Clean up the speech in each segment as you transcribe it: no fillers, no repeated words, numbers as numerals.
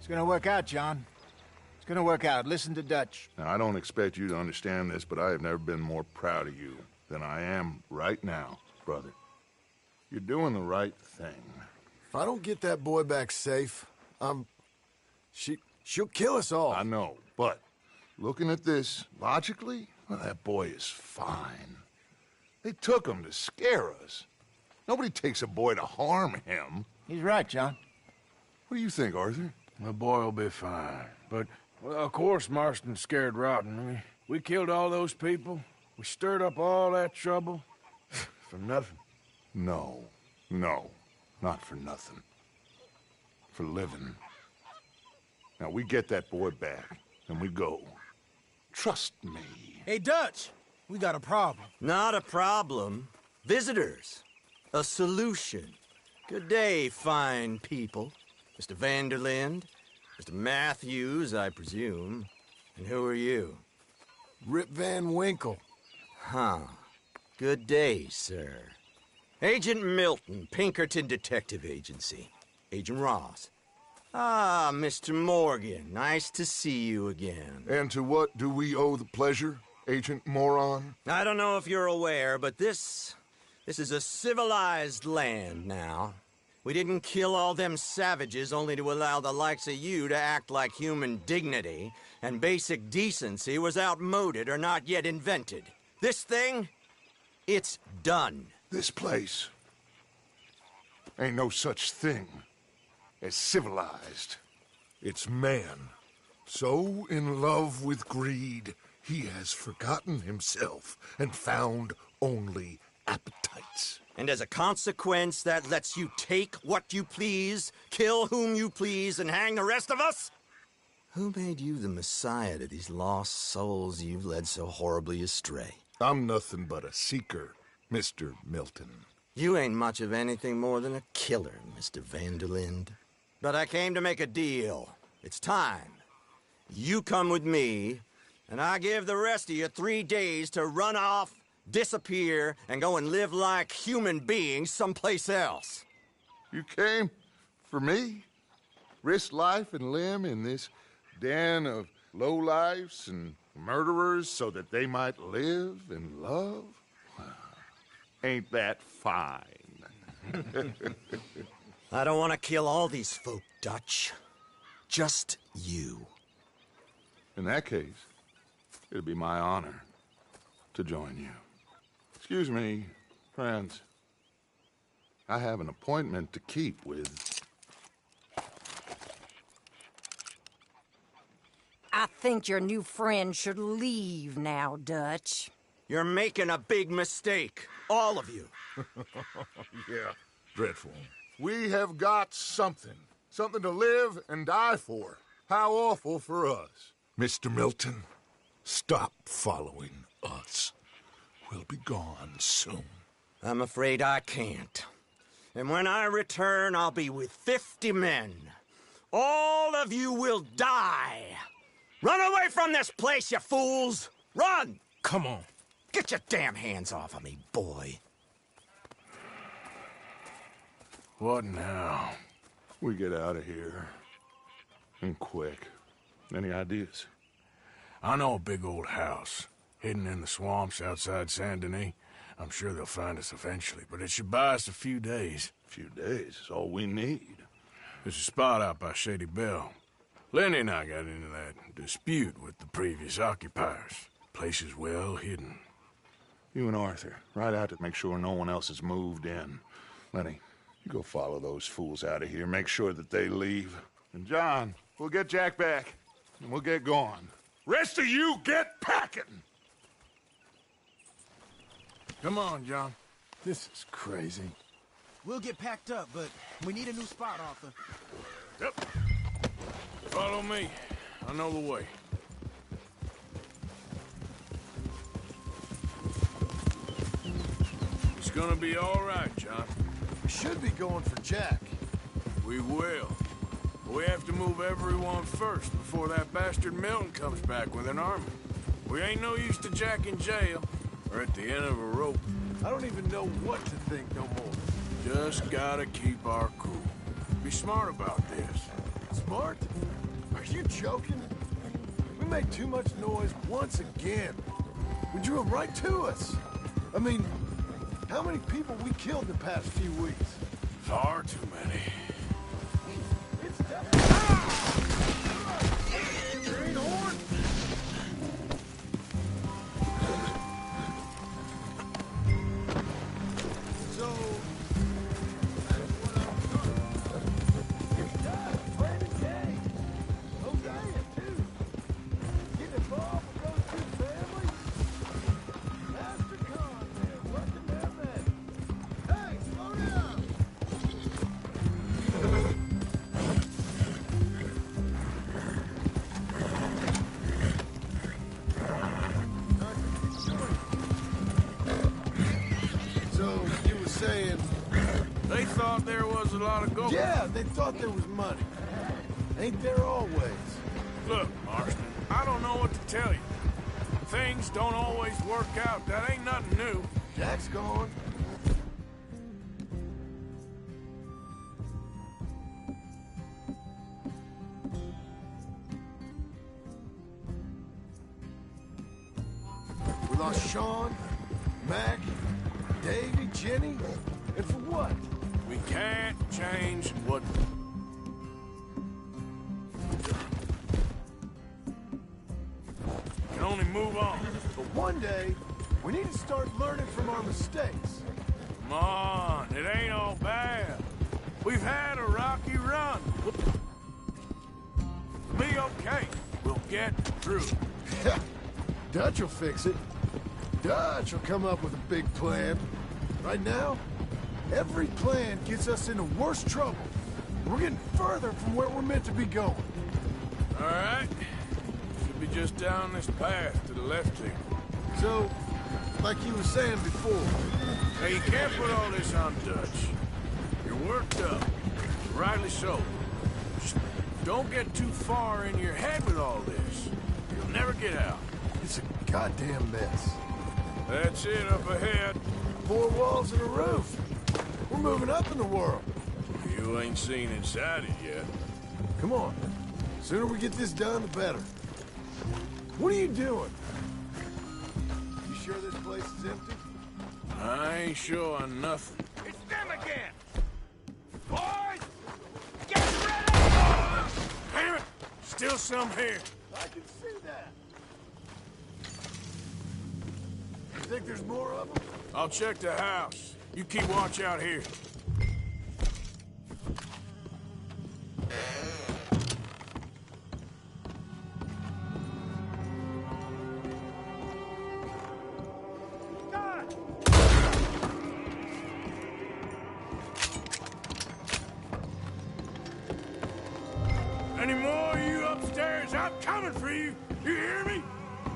It's gonna work out, John. It's gonna work out. Listen to Dutch. Now, I don't expect you to understand this, but I have never been more proud of you than I am right now, brother. You're doing the right thing. If I don't get that boy back safe, she'll kill us all. I know, but looking at this logically, well, that boy is fine. They took him to scare us. Nobody takes a boy to harm him. He's right, John. What do you think, Arthur? The boy will be fine. But, well, of course Marston's scared rotten. I mean, we killed all those people. We stirred up all that trouble. For nothing. No, not for nothing. For living. Now, we get that boy back, and we go. Trust me. Hey, Dutch, we got a problem. Not a problem. Visitors. A solution. Good day, fine people. Mr. Vanderlind, Mr. Matthews, I presume. And who are you? Rip Van Winkle. Huh. Good day, sir. Agent Milton, Pinkerton Detective Agency. Agent Ross. Ah, Mr. Morgan, nice to see you again. And to what do we owe the pleasure, Agent Moron? I don't know if you're aware, but this is a civilized land now. We didn't kill all them savages only to allow the likes of you to act like human dignity, and basic decency was outmoded or not yet invented. This thing, it's done. This place ain't no such thing as civilized. It's man, so in love with greed, he has forgotten himself and found only appetites. And as a consequence, that lets you take what you please, kill whom you please, and hang the rest of us? Who made you the messiah to these lost souls you've led so horribly astray? I'm nothing but a seeker, Mr. Milton. You ain't much of anything more than a killer, Mr. Vanderlind. But I came to make a deal. It's time. You come with me, and I give the rest of you 3 days to run off, disappear, and go and live like human beings someplace else. You came for me? Risk life and limb in this den of lowlifes and murderers so that they might live and love? Ain't that fine? I don't want to kill all these folk, Dutch. Just you. In that case, it'd be my honor to join you. Excuse me, friends. I have an appointment to keep with... I think your new friend should leave now, Dutch. You're making a big mistake. All of you. Yeah, dreadful. We have got something. Something to live and die for. How awful for us. Mr. Milton, stop following us. We'll be gone soon. I'm afraid I can't. And when I return, I'll be with 50 men. All of you will die. Run away from this place, you fools! Run! Come on. Get your damn hands off of me, boy. What now? We get out of here. And quick. Any ideas? I know a big old house, hidden in the swamps outside Saint Denis. I'm sure they'll find us eventually, but it should buy us a few days. A few days is all we need. There's a spot out by Shady Bell. Lenny and I got into that dispute with the previous occupiers. Place is well hidden. You and Arthur, ride out to make sure no one else has moved in. Lenny, you go follow those fools out of here. Make sure that they leave. And John, we'll get Jack back, and we'll get going. Rest of you, get packing! Come on, John. This is crazy. We'll get packed up, but we need a new spot, Arthur. Yep. Follow me. I know the way. It's gonna be all right, John. We should be going for Jack. We will. We have to move everyone first before that bastard Milton comes back with an army. We ain't no use to Jack in jail or at the end of a rope. I don't even know what to think no more. Just gotta keep our cool. Be smart about this. Smart? Are you joking? We made too much noise once again. We drew them right to us. I mean, how many people we killed in the past few weeks? Far too many. It's Greenhorn! So... that's what I'm talking. It's time, Brandon Kay. Hosea, too. Getting involved with those two families? Master Con, man, working their magic. Hey, slow down! So, you were saying... They thought there was a lot of gold. Yeah, they thought there was money. Ain't there always? Look, Marston, I don't know what to tell you. Things don't always work out. That ain't nothing new. Jack's gone. We lost Sean, Mac, Davy, Jenny, and for what? We can't change what... We can only move on. But one day, we need to start learning from our mistakes. Come on, it ain't all bad. We've had a rocky run. We'll be okay. We'll get through. Dutch will fix it. Dutch will come up with a big plan. Right now, every plan gets us into worse trouble. We're getting further from where we're meant to be going. All right. Should be just down this path to the left here. So, like you were saying before, Hey, you can't put all this on Dutch. You're worked up. Rightly so. Just don't get too far in your head with all this. You'll never get out. it's a goddamn mess. That's it up ahead. 4 walls and a roof. We're moving up in the world. You ain't seen inside it yet. Come on. Sooner we get this done, the better. What are you doing? You sure this place is empty? I ain't sure on nothing. It's them again! Boys! Get ready! Damn it! Still some here. I can see that. You think there's more of them? I'll check the house. You keep watch out here. Any more of you upstairs? I'm coming for you. You hear me?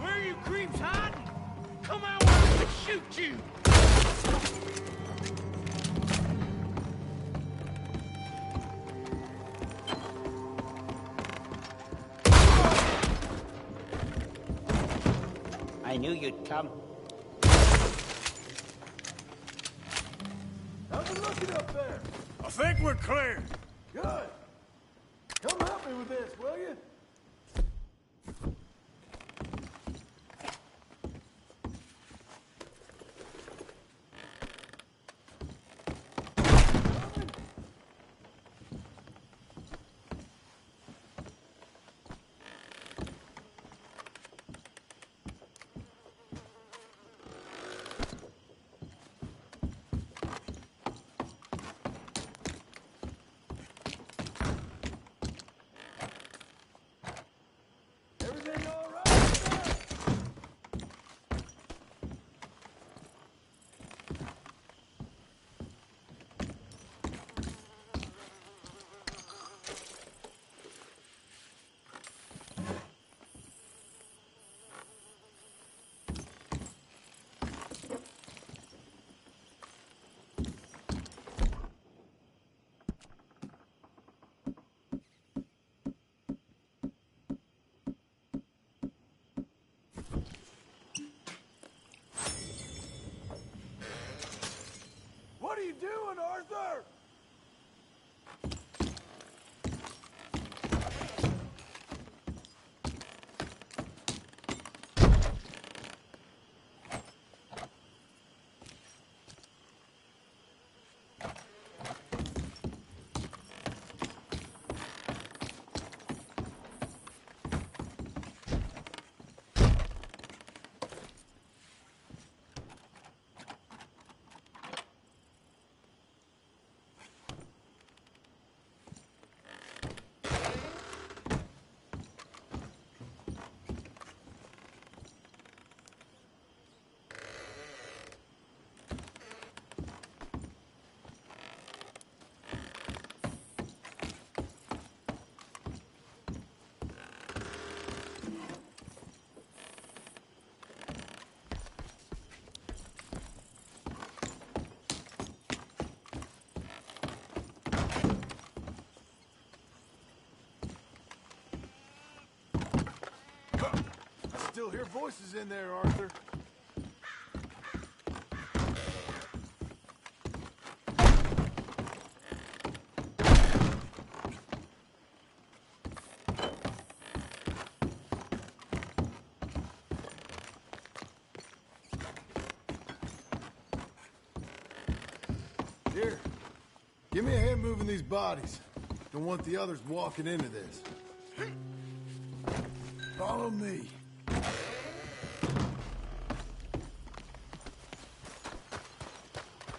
Where are you creeps hiding? Come out where we can shoot you! I knew you'd come. How's it looking up there? I think we're clear. Good. Come help me with this, will you? Everything all right? What are you doing, Arthur? still hear voices in there, Arthur. Here, give me a hand moving these bodies. Don't want the others walking into this. Follow me.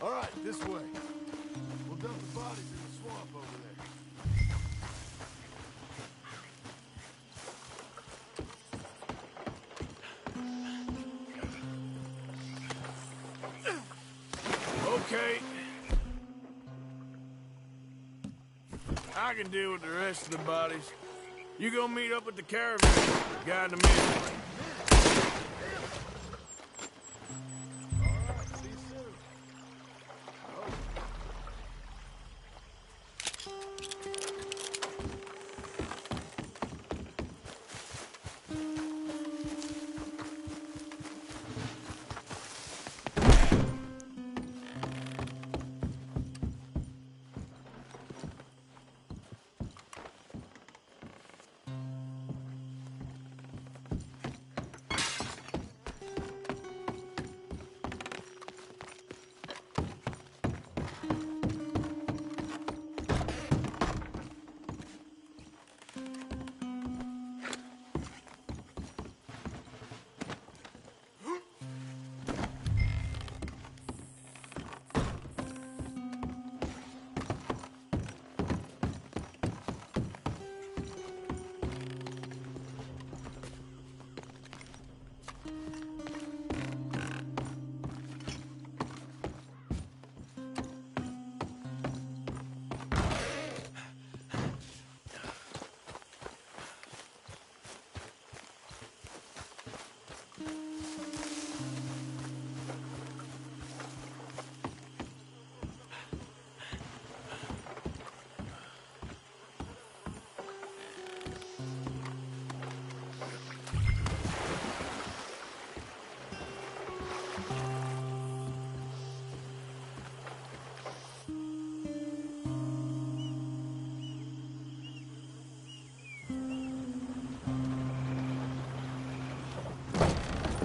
All right, this way. We'll dump the bodies in the swamp over there. Okay. I can deal with the rest of the bodies. You go meet up with the caravan. Guide them in.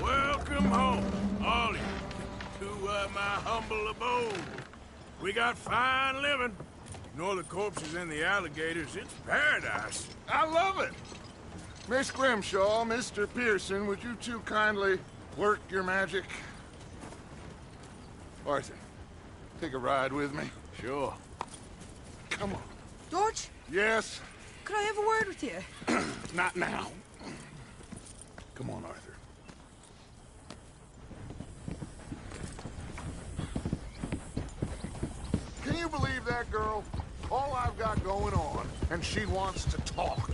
Welcome home, all of you, to my humble abode. We got fine living. Ignore the corpses and the alligators. It's paradise. I love it! Miss Grimshaw, Mr. Pearson, would you two kindly work your magic? Arthur, take a ride with me. Sure. Come on. George, Yes? could I have a word with you? Not now. Come on, Arthur. Can you believe that girl? All I've got going on, and she wants to talk.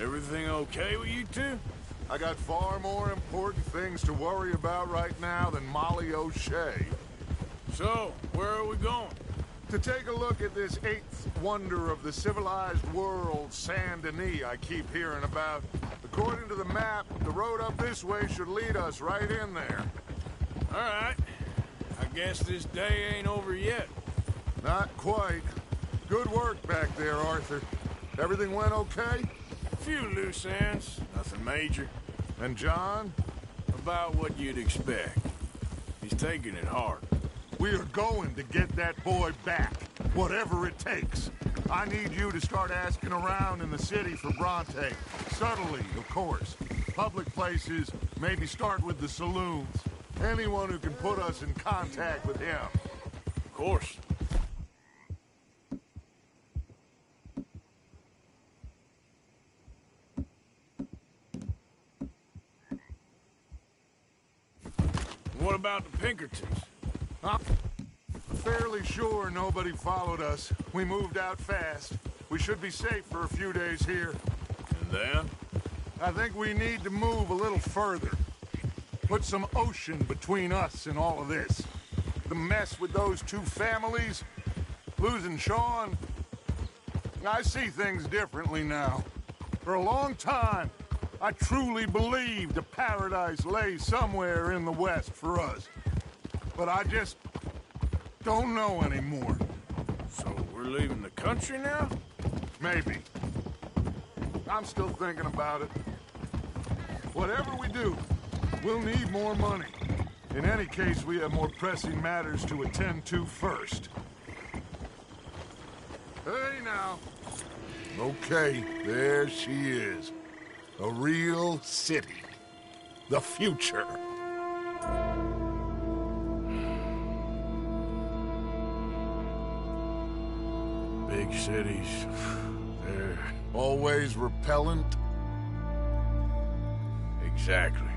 Everything okay with you two? I got far more important things to worry about right now than Molly O'Shea. So, where are we going? To take a look at this eighth wonder of the civilized world, Saint Denis, I keep hearing about. According to the map, the road up this way should lead us right in there. All right. I guess this day ain't over yet. Not quite. Good work back there, Arthur. Everything went okay? A few loose ends, nothing major. And John? About what you'd expect. He's taking it hard. We are going to get that boy back, whatever it takes. I need you to start asking around in the city for Bronte. Subtly, of course. Public places, maybe start with the saloons. Anyone who can put us in contact with him. Of course. What about the Pinkertons? I'm fairly sure nobody followed us. We moved out fast. We should be safe for a few days here. And then? I think we need to move a little further. Put some ocean between us and all of this. The mess with those two families, losing Sean. I see things differently now. For a long time, I truly believed a paradise lay somewhere in the West for us. But I just don't know anymore. So we're leaving the country now? Maybe. I'm still thinking about it. Whatever we do, we'll need more money. In any case, we have more pressing matters to attend to first. Hey, now. Okay, there she is. A real city. The future. Big cities. They're... Always repellent. Exactly.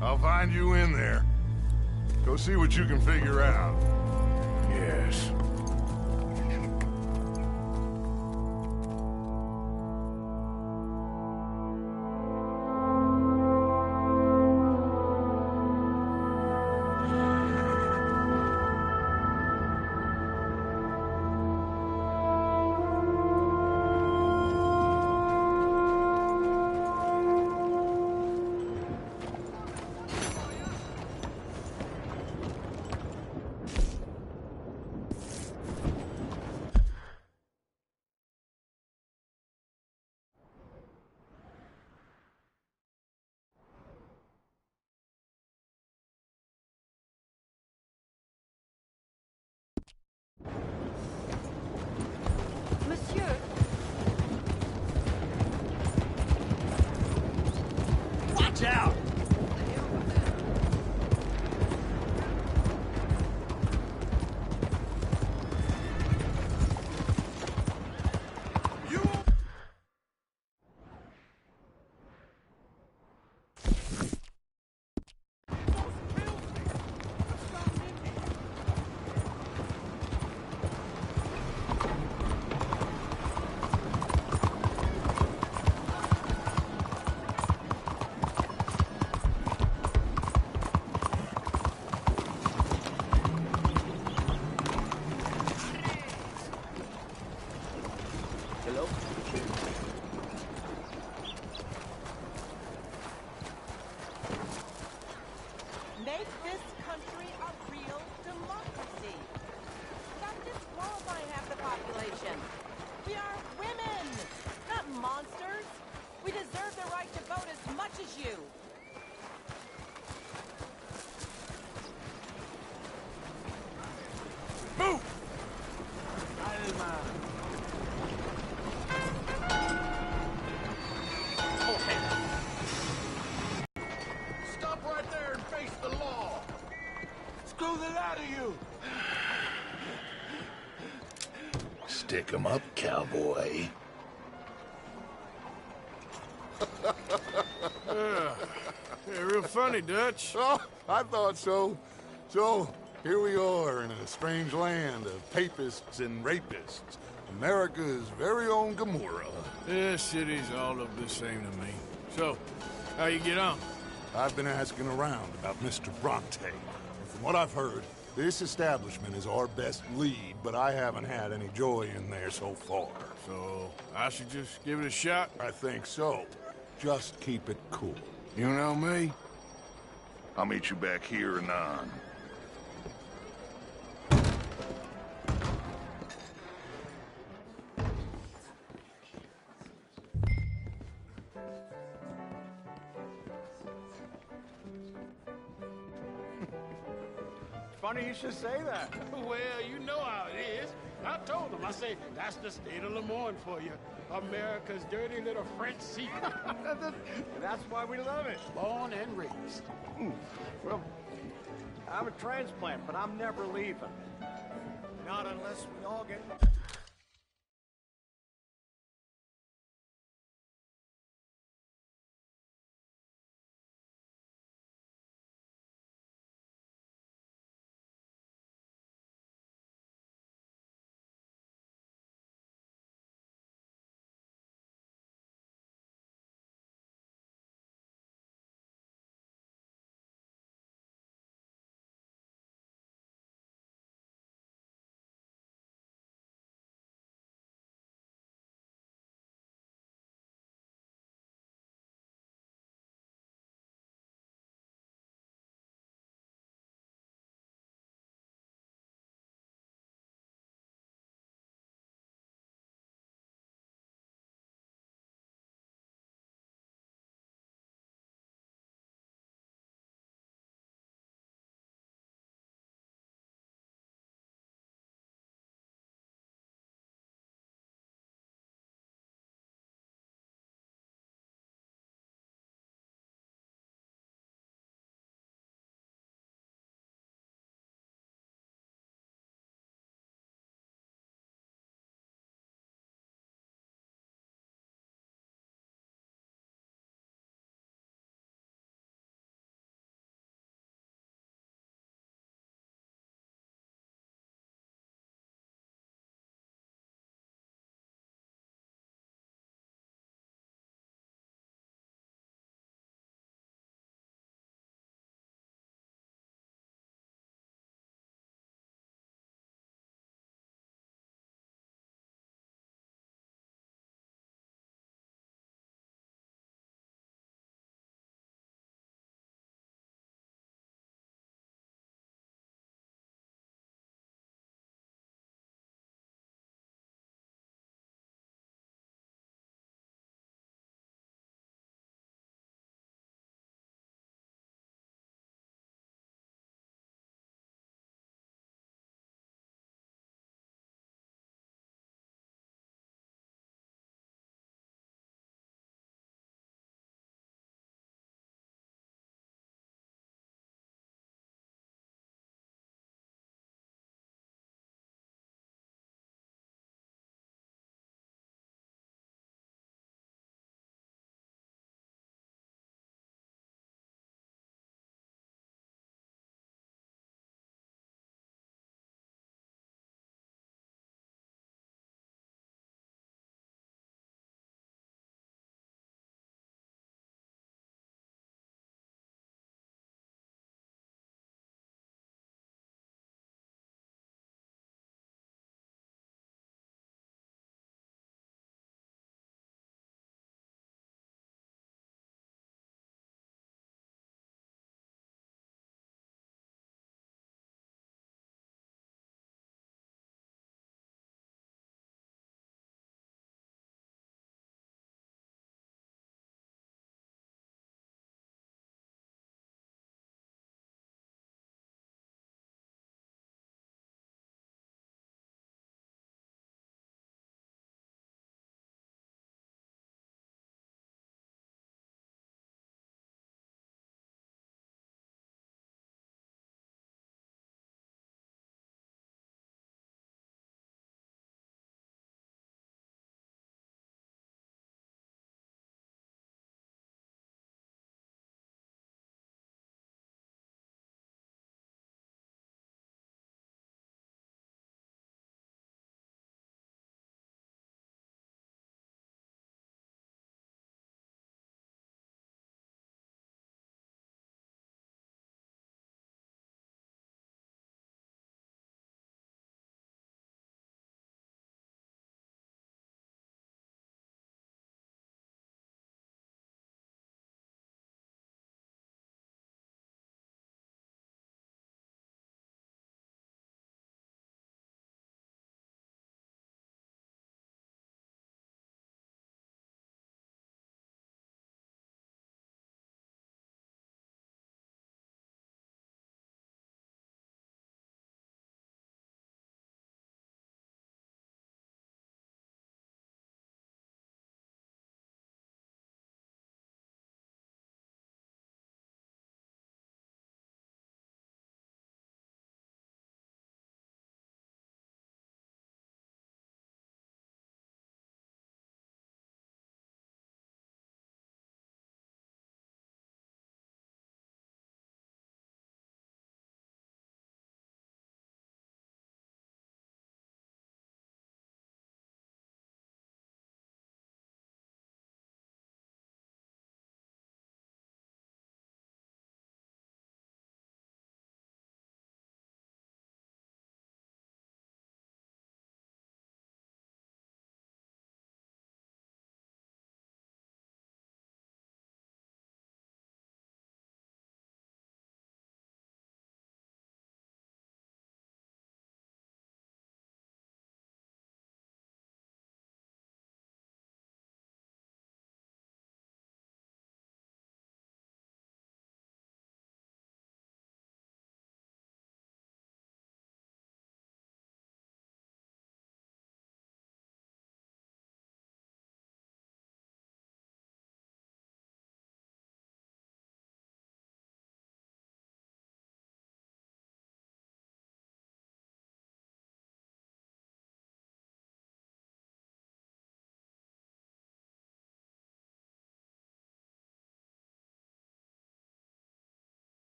I'll find you in there. Go see what you can figure out. Yes. Monsieur, Watch out! Make this country a real democracy. Stop disqualifying half the population. We are women, not monsters. We deserve the right to vote as much as you. Move! Stop right there and face the law. Screw the lot of you. Stick 'em up, cowboy. Yeah, real funny, Dutch. Oh, I thought so. So, here we are in a strange land of papists and rapists. America's very own Gomorrah. This cities all look the same to me. So, how you get on? I've been asking around about Mr. Bronte. And from what I've heard, this establishment is our best lead, but I haven't had any joy in there so far. So, I should just give it a shot? I think so. Just keep it cool. You know me? I'll meet you back here anon. Funny you should say that. Well, you know how it is. I told them. I said, that's the state of Lemoyne for you. America's dirty little French secret. That's why we love it. Born and raised. Well, I'm a transplant, but I'm never leaving. Not unless we all get...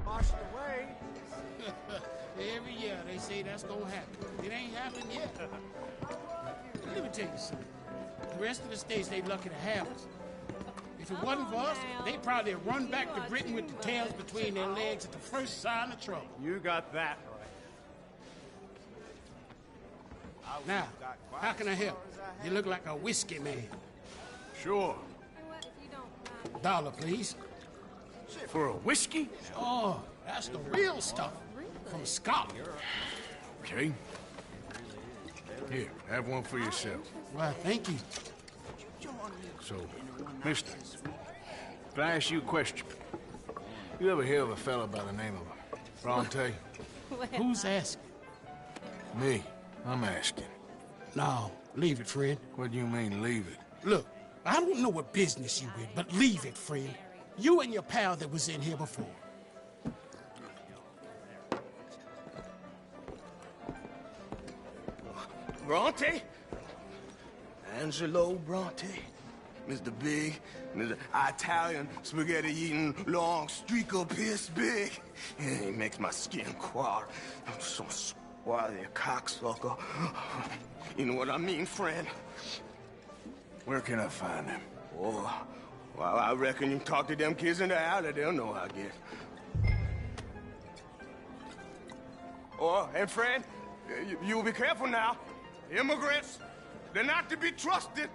washed away. Every year they say that's gonna happen. It ain't happened yet. Let me tell you something. The rest of the states, they lucky to have us. If it wasn't for us, they'd probably run back to Britain with the tails between their legs at the first sign of trouble. You got that right. Now, how can I help? You look like a whiskey man. Sure. $1, please. For a whiskey? Oh, that's the real stuff. From Scotland. Okay. Here, have one for yourself. Well, thank you. So, mister, if I ask you a question, you ever hear of a fella by the name of Bronte? Who's asking? Me. I'm asking. No, leave it, friend. What do you mean, leave it? Look, I don't know what business you in, but leave it, friend. You and your pal that was in here before. Bronte? Angelo Bronte? Mr. Big, Mr. Italian, spaghetti-eating, long streaker piss big. He makes my skin crawl. I'm so swarthy, cocksucker. You know what I mean, friend? Where can I find him? Oh, well, I reckon you talk to them kids in the alley, they'll know how I get. Oh, and friend, you'll be careful now. Immigrants, they're not to be trusted.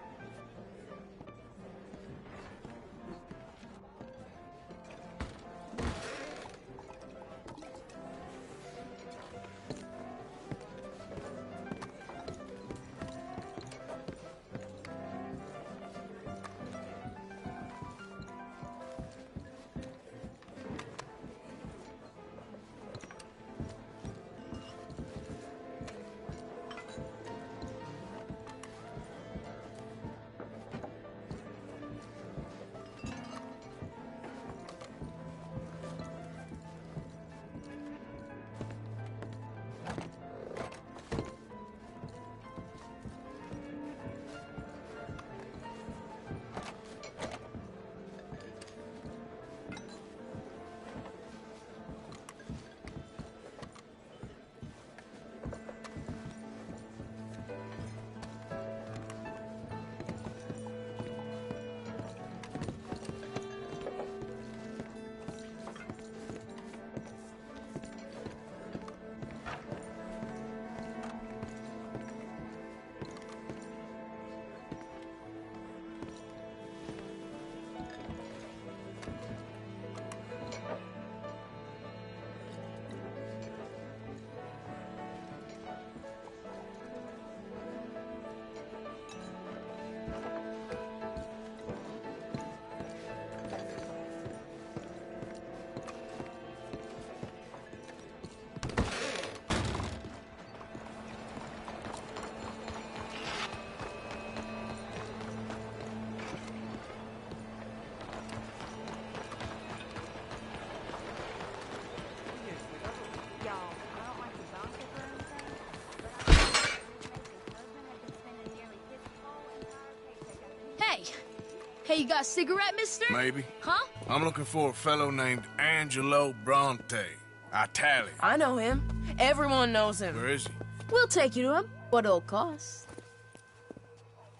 Hey, you got a cigarette, mister? Maybe. Huh? I'm looking for a fellow named Angelo Bronte. Italian. I know him. Everyone knows him. Where is he? We'll take you to him. What it'll cost?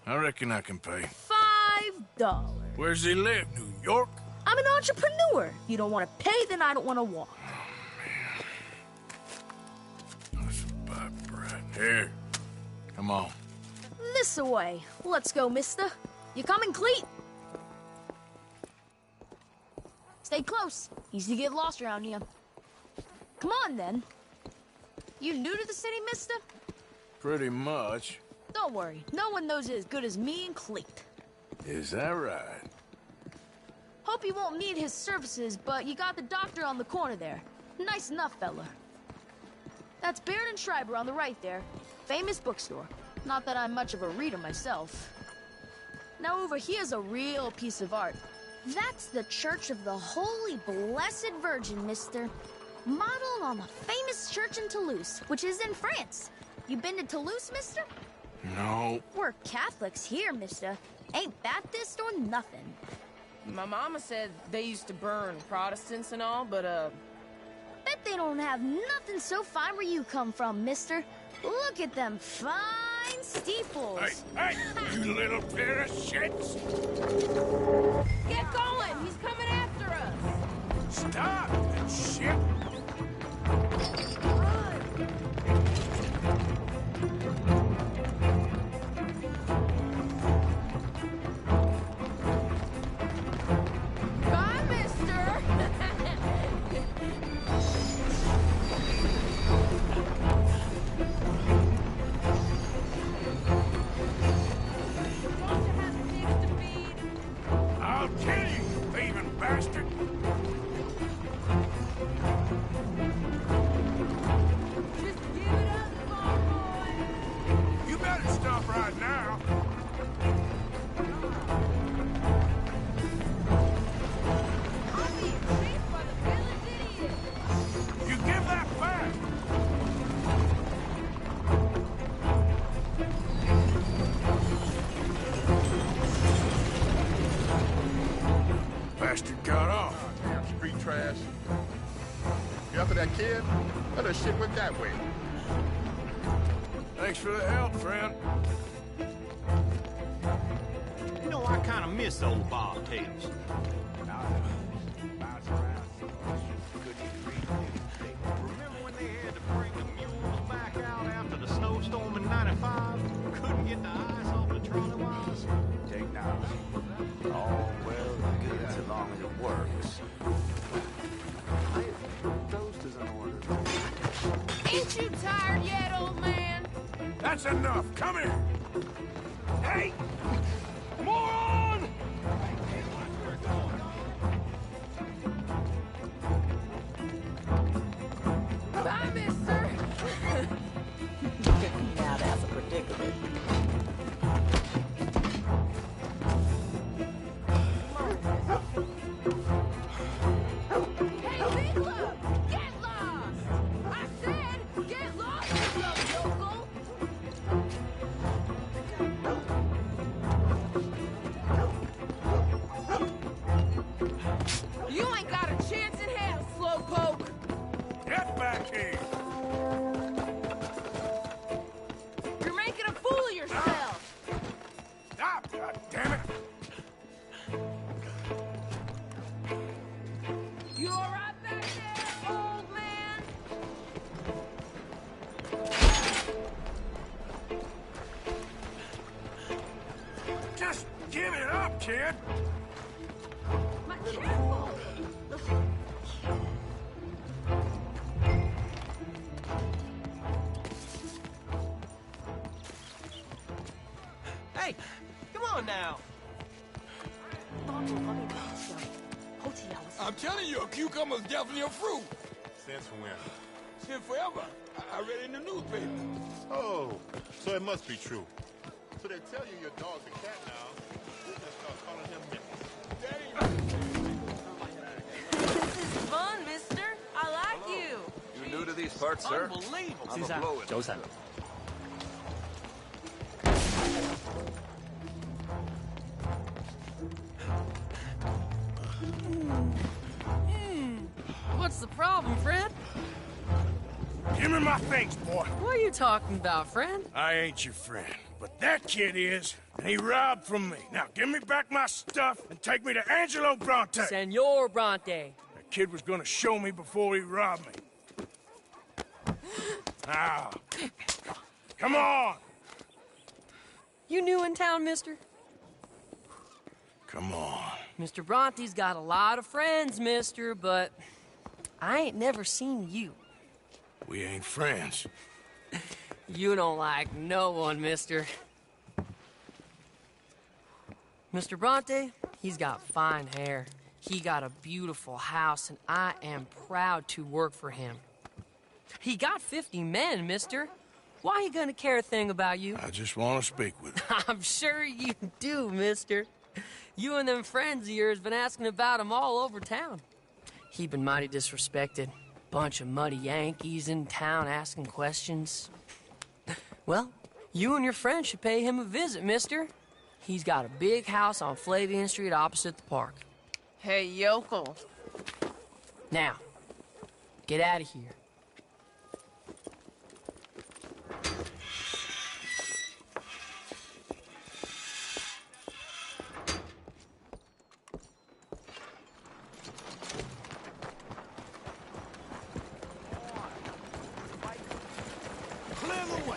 I reckon I can pay. $5. Where's he live? New York? I'm an entrepreneur. You don't want to pay, then I don't want to walk. That's a bad bread. Here. Come on. This away. Let's go, mister. You coming, Cleet? Stay close. Easy to get lost around here. Come on, then. You new to the city, mister? Pretty much. Don't worry. No one knows it as good as me and Cleet. Is that right? Hope you won't need his services, but you got the doctor on the corner there. Nice enough, fella. That's Baird and Schreiber on the right there. Famous bookstore. Not that I'm much of a reader myself. Now over here's a real piece of art. That's the Church of the Holy Blessed Virgin, mister. Modeled on the famous church in Toulouse, which is in France. You been to Toulouse, mister? No. We're Catholics here, mister. Ain't Baptist or nothing. My mama said they used to burn Protestants and all, but, bet they don't have nothing so fine where you come from, mister. Look at them fine steeples. Hey, you little pair of shits! Get going! He's coming after us! Stop that shit! Bye, mister! I'll kill you, thieving bastard! Just give it up, small boy! You better stop right now! I'm being chased by the village idiot! You give that back! Bastard got off. Damn street trash. You after that kid? Let that shit went that way. Thanks for the help, friend. You know, I kind of miss old bobtails. Remember when they had to bring the mules back out after the snowstorm in '95? Couldn't get the ice off the trolley wires? Technology. All well and good so long as it works. Toast is in order. Ain't you tired yet, old man? That's enough. Come here. Hey! Moron! Bye, mister! Now that's a predicament. Hey, Big Love, get lost! I said, get lost, you little yokel! You ain't got a chance in hell, slowpoke! Get back here! You're making a fool of yourself! Stop! God damn it! You all right back there, old man? Just give it up, kid! Careful! Hey, come on now. I'm telling you, a cucumber's definitely a fruit. Since when? Since forever. I read it in the newspaper. Oh, so it must be true. So they tell you your dog's a cat now. You just start calling him This is fun, mister. I like you. You new to these parts, sir? Unbelievable. I'm a blow-it. What's the problem, friend? Give me my things, boy. What are you talking about, friend? I ain't your friend, but that kid is, and he robbed from me. Now give me back my stuff and take me to Angelo Bronte. Senor Bronte. That kid was gonna show me before he robbed me. Now, come on. You new in town, mister? Come on. Mr. Bronte's got a lot of friends, mister, but I ain't never seen you. We ain't friends. You don't like no one, mister. Mr. Bronte, he's got fine hair. He got a beautiful house, and I am proud to work for him. He got 50 men, mister. Why he gonna care a thing about you? I just want to speak with him. I'm sure you do, mister. You and them friends of yours been asking about him all over town. He been mighty disrespected. Bunch of muddy Yankees in town asking questions. Well, you and your friend should pay him a visit, mister. He's got a big house on Flavian Street opposite the park. Hey, yokel. Now, get out of here. Clear the way.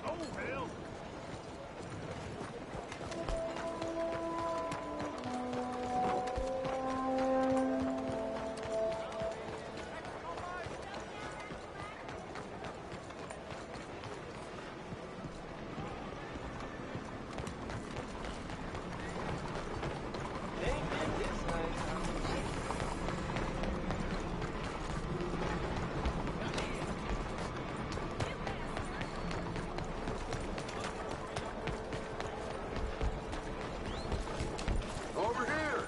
Oh, hell. Over here!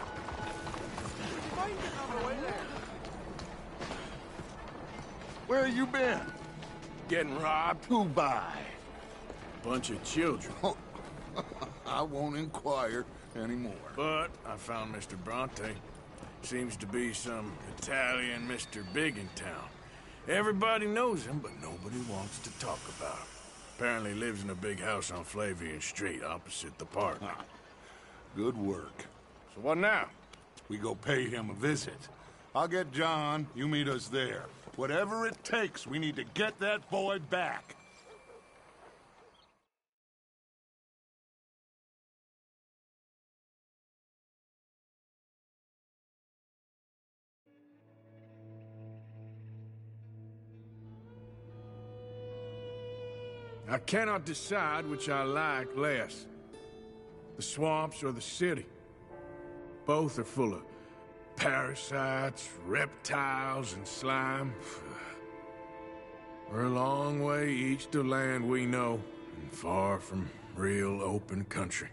Where you been? Getting robbed? Who by? Bunch of children. I won't inquire anymore. But I found Mr. Bronte. Seems to be some Italian Mr. Big in town. Everybody knows him, but nobody wants to talk about him. Apparently lives in a big house on Flavian Street, opposite the park. Good work. So what now? We go pay him a visit. I'll get John, you meet us there. Whatever it takes, we need to get that boy back. I cannot decide which I like less. The swamps or the city. Both are full of parasites, reptiles, and slime. We're a long way east of land we know, and far from real open country.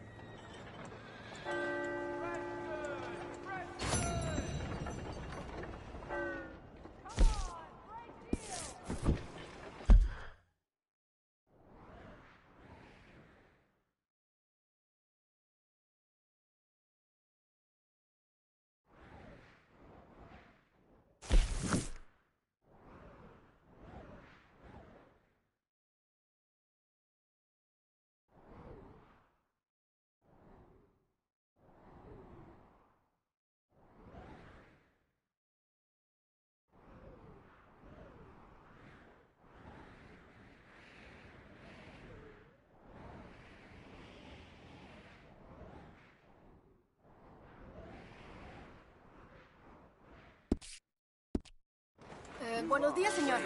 Buenos días, señor.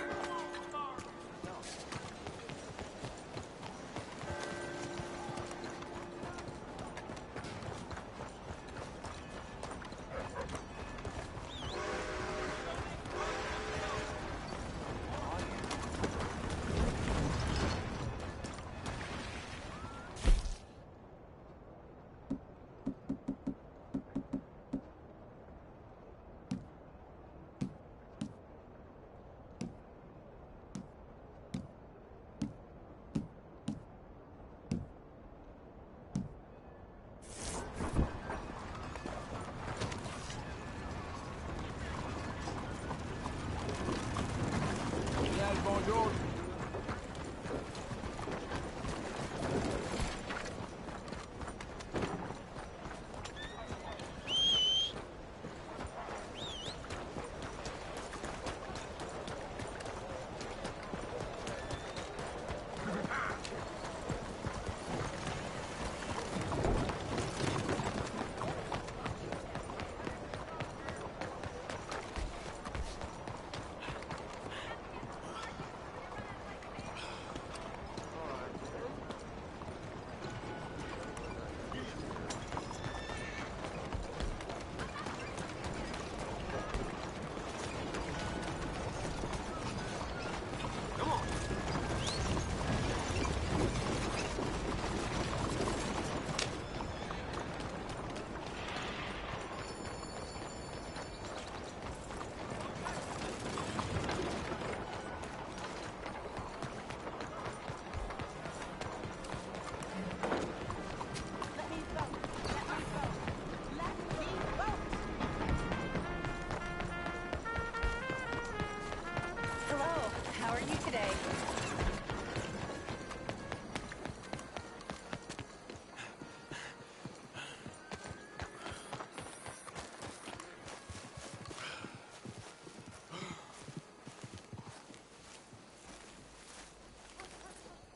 Bonjour.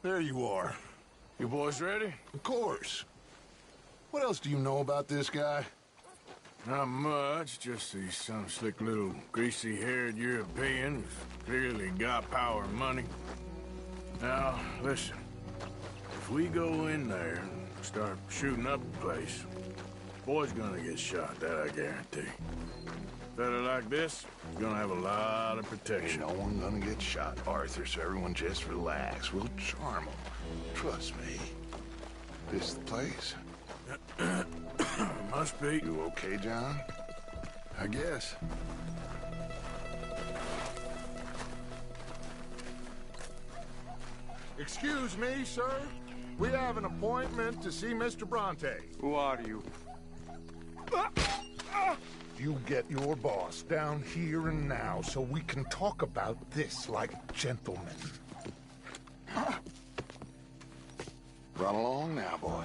There you are. You boys ready? Of course. What else do you know about this guy? Not much, just he's some slick little greasy-haired European who's clearly got power and money. Now, listen. If we go in there and start shooting up the place, boy's gonna get shot, that I guarantee. Fella like this is gonna have a lot of protection. Ain't no one gonna get shot, Arthur, so everyone just relax. We'll charm them. Trust me. This the place? Must be. You okay, John? I guess. Excuse me, sir. We have an appointment to see Mr. Bronte. Who are you? You get your boss down here and now so we can talk about this like gentlemen. Run along now, boy.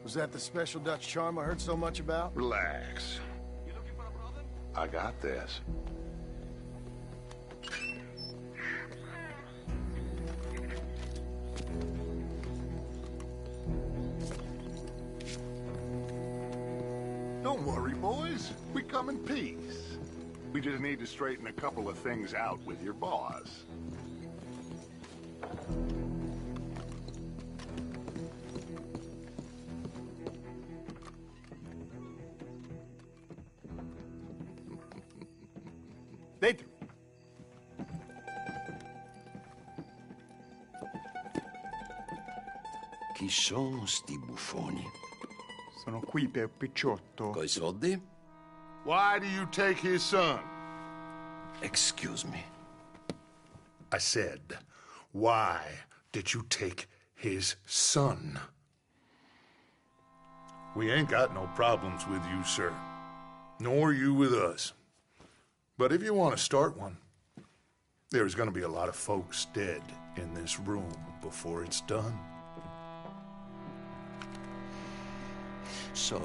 Was that the special Dutch charm I heard so much about? Relax. You looking for a brother? I got this. Don't worry, boys. We come in peace. We just need to straighten a couple of things out with your boss. Dentro. Chi sono sti buffoni? Sono qui per Picciotto. Coi soldi? Why do you take his son? Excuse me. I said, why did you take his son? We ain't got no problems with you, sir. Nor you with us. But if you want to start one, there's going to be a lot of folks dead in this room before it's done. So,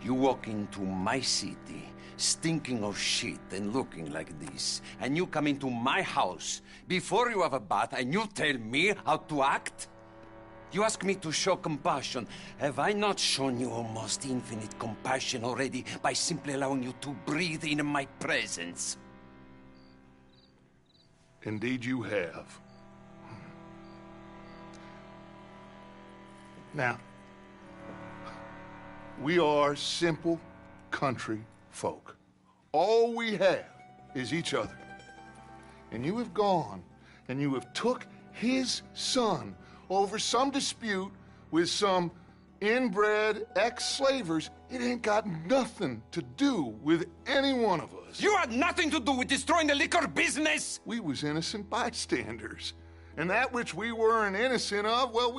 you walk into my city, stinking of shit and looking like this, and you come into my house before you have a bath and you tell me how to act? You ask me to show compassion. Have I not shown you almost infinite compassion already by simply allowing you to breathe in my presence? Indeed you have. Now, we are simple country folk. All we have is each other. And you have gone and you have took his son over some dispute with some inbred ex-slavers. It ain't got nothing to do with any one of us. You had nothing to do with destroying the liquor business! We was innocent bystanders. And that which we weren't innocent of, well,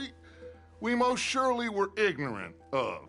we most surely were ignorant of.